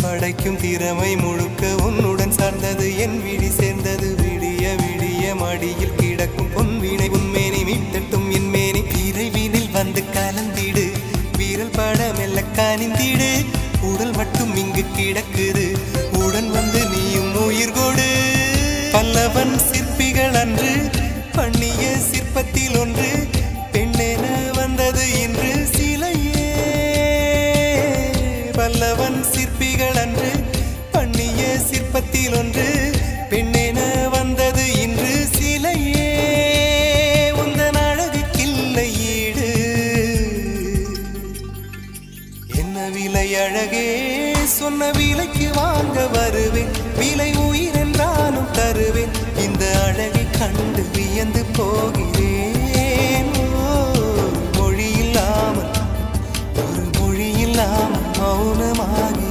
படைக்கும் திறமை முழுக்க உன்னுடன் சார்ந்தது என் விழி சேர்ந்தது விடிய விடிய மடியில் கிடக்கும் பொன்வினை உன்மேனி மீட்டட்டும் என் மேனி இறைவினில் வந்து கலந்திடு வீரல் பட மெல்ல காணிந்திடு உடல் மட்டும் இங்கு கிடக்குது உடன் வந்து நீயும் உயிர் கொடு பல்லவன் சிற்பிகள் அன்று பண்ணிய சிற்பத்தில் ஒன்று பெண்ணென வந்தது இன்று சிலையே பல்லவன் சிற்பிகள் அன்று பண்ணிய சிற்பத்தில் ஒன்று பெண்ணென வந்தது இன்று சிலையே உந்தன் அழகுக்கில்லை ஈடு என்ன விலை அழகே சொன்ன விலைக்கு வாங்க வருவேன் விலை உயிர் என்றாலும் தருவேன் இந்த அழகை கண்டு வியந்து போகிறேன்